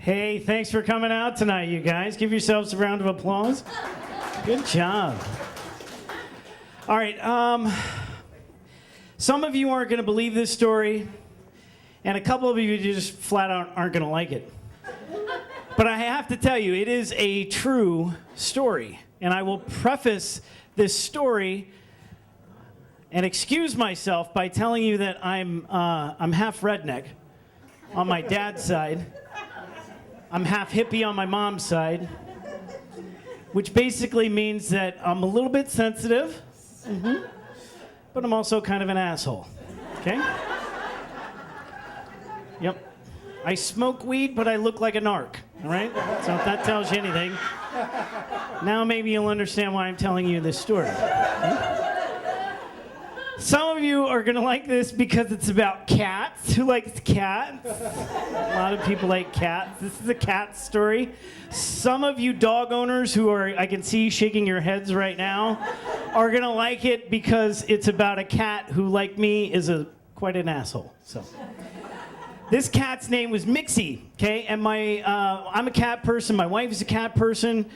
Hey, thanks for coming out tonight, you guys. Give yourselves a round of applause. Good job. All right, some of you aren't going to believe this story, and a couple of you just flat out aren't going to like it. But I have to tell you, it is a true story, and I will preface this story and excuse myself by telling you that I'm half redneck on my dad's side. I'm half hippie on my mom's side, which basically means that I'm a little bit sensitive, but I'm also kind of an asshole, okay? Yep. I smoke weed, but I look like a narc, all right? So if that tells you anything, now maybe you'll understand why I'm telling you this story. Okay? Some of you are going to like this because it's about cats. Who likes cats? A lot of people like cats. This is a cat story. Some of you dog owners who are, I can see shaking your heads right now, are going to like it because it's about a cat who, like me, is quite an asshole. So, this cat's name was Mixie, okay? And I'm a cat person. My wife is a cat person.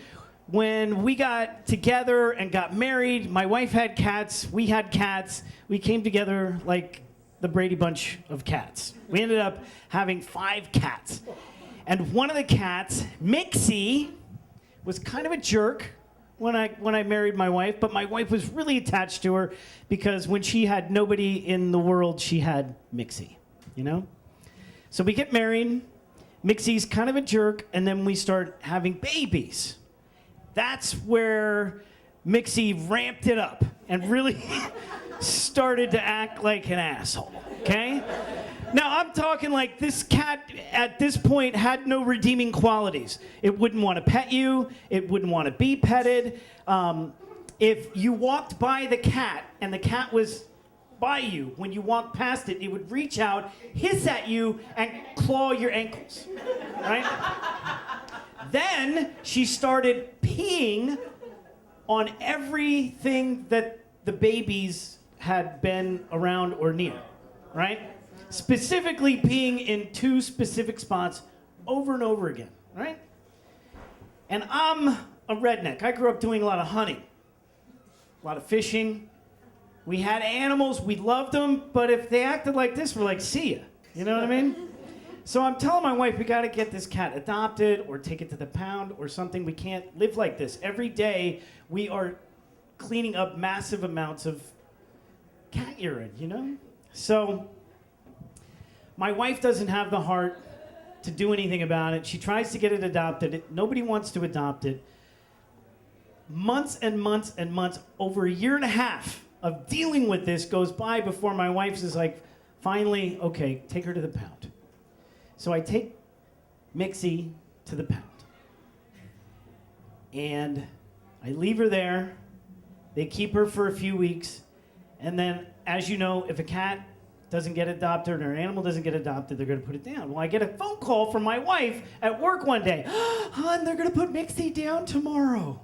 When we got together and got married, my wife had cats, we had cats. We came together like the Brady Bunch of cats. We ended up having 5 cats. And one of the cats, Mixie, was kind of a jerk when I married my wife, but my wife was really attached to her because when she had nobody in the world, she had Mixie, you know? So we get married, Mixie's kind of a jerk, and then we start having babies. That's where Mixie ramped it up and really started to act like an asshole, okay? Now, I'm talking like this cat at this point had no redeeming qualities. It wouldn't want to pet you. It wouldn't want to be petted. If you walked by the cat and the cat was by you, when you walked past it, it would reach out, hiss at you, and claw your ankles, right? Then she started peeing on everything that the babies had been around or near, right? Specifically peeing in 2 specific spots over and over again, right? And I'm a redneck. I grew up doing a lot of hunting, a lot of fishing. We had animals, we loved them, but if they acted like this, we're like, see ya. You know what I mean? So I'm telling my wife, we gotta get this cat adopted or take it to the pound or something. We can't live like this. Every day we are cleaning up massive amounts of cat urine, you know? So my wife doesn't have the heart to do anything about it. She tries to get it adopted. Nobody wants to adopt it. Months and months and months, over a year and a half of dealing with this goes by before my wife is like, finally, okay, take her to the pound. So I take Mixie to the pound. And I leave her there. They keep her for a few weeks. And then, as you know, if a cat doesn't get adopted or an animal doesn't get adopted, they're going to put it down. Well, I get a phone call from my wife at work one day. Hon, they're going to put Mixie down tomorrow.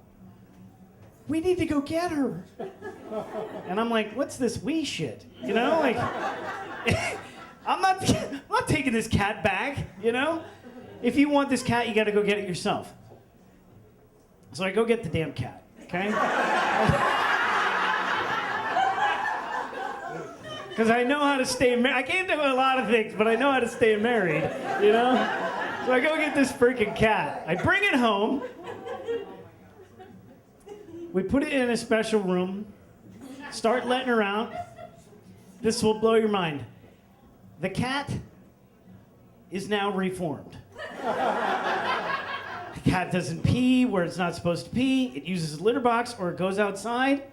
We need to go get her. And I'm like, what's this we shit? You know, like... I'm not taking this cat back, you know? If you want this cat, you gotta go get it yourself. So I go get the damn cat, okay? Because I know how to stay married. I can't do a lot of things, but I know how to stay married, you know? So I go get this freaking cat. I bring it home. We put it in a special room. Start letting her out. This will blow your mind. The cat is now reformed. The cat doesn't pee where it's not supposed to pee. It uses a litter box or it goes outside.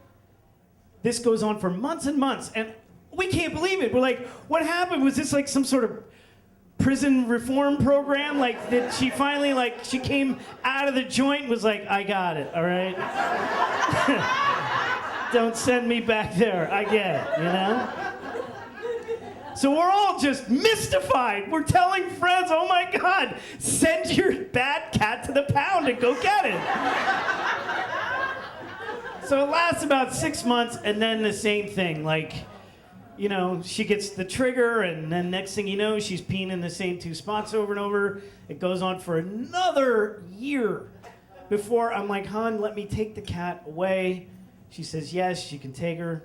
This goes on for months and months, and we can't believe it. We're like, what happened? Was this like some sort of prison reform program? Like, did she finally, like, she came out of the joint and was like, I got it, all right? Don't send me back there. I get it, you know? So we're all just mystified. We're telling friends, oh my God, send your bad cat to the pound and go get it. So it lasts about 6 months, and then the same thing. Like, you know, she gets the trigger, and then next thing you know, she's peeing in the same 2 spots over and over. It goes on for another year before I'm like, hon, let me take the cat away. She says, yes, you can take her.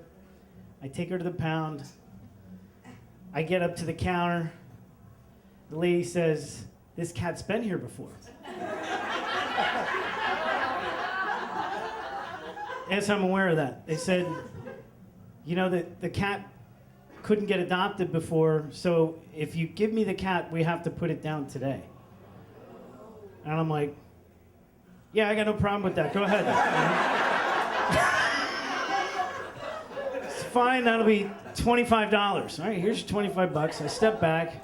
I take her to the pound. I get up to the counter. The lady says, this cat's been here before. Yes, I'm aware of that. They said, you know, that the cat couldn't get adopted before, so if you give me the cat, we have to put it down today. And I'm like, yeah, I got no problem with that. Go ahead. It's fine, that'll be $25. All right, here's your 25 bucks. I step back.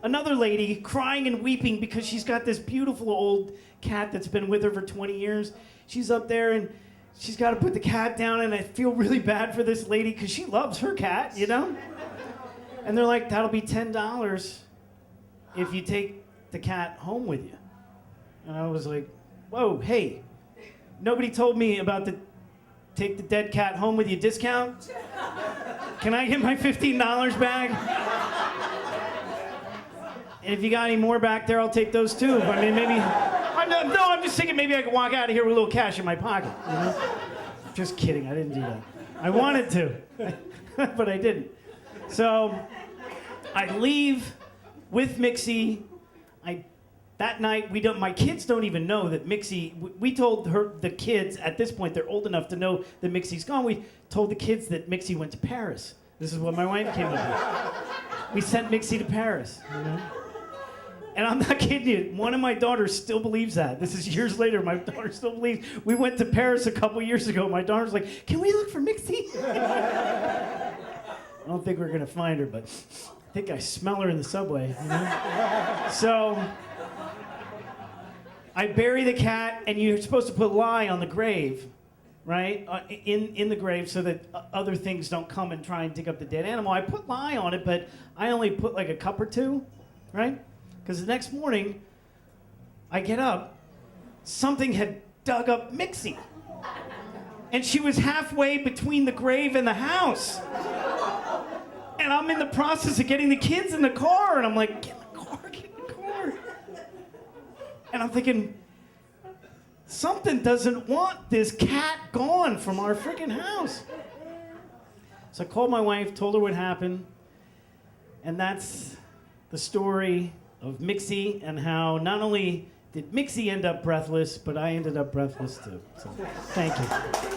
Another lady crying and weeping because she's got this beautiful old cat that's been with her for 20 years. She's up there and she's got to put the cat down, and I feel really bad for this lady because she loves her cat, you know? And they're like, that'll be $10 if you take the cat home with you. And I was like, whoa, hey, nobody told me about the take the dead cat home with you discount? Can I get my $15 back? And if you got any more back there, I'll take those too. I mean, maybe... I'm just thinking maybe I could walk out of here with a little cash in my pocket. You know? Just kidding, I didn't do that. I wanted to, but I didn't. So I leave with Mixie. That night, my kids don't even know that Mixie, we told the kids, at this point, they're old enough to know that Mixie's gone. We told the kids that Mixie went to Paris. This is what my wife came up with. We sent Mixie to Paris, you know? And I'm not kidding you. One of my daughters still believes that. This is years later. My daughter still believes. We went to Paris a couple years ago. My daughter's like, can we look for Mixie? I don't think we're going to find her, but I think I smell her in the subway. You know? So I bury the cat, and you're supposed to put lye on the grave, right? In the grave so that other things don't come and try and dig up the dead animal. I put lye on it, but I only put like a cup or two, right? Because the next morning, I get up, something had dug up Mixie. And she was halfway between the grave and the house. And I'm in the process of getting the kids in the car, and I'm like, get in the car. And I'm thinking, something doesn't want this cat gone from our freaking house. So I called my wife, told her what happened, and that's the story of Mixie and how not only did Mixie end up breathless, but I ended up breathless too. So, thank you.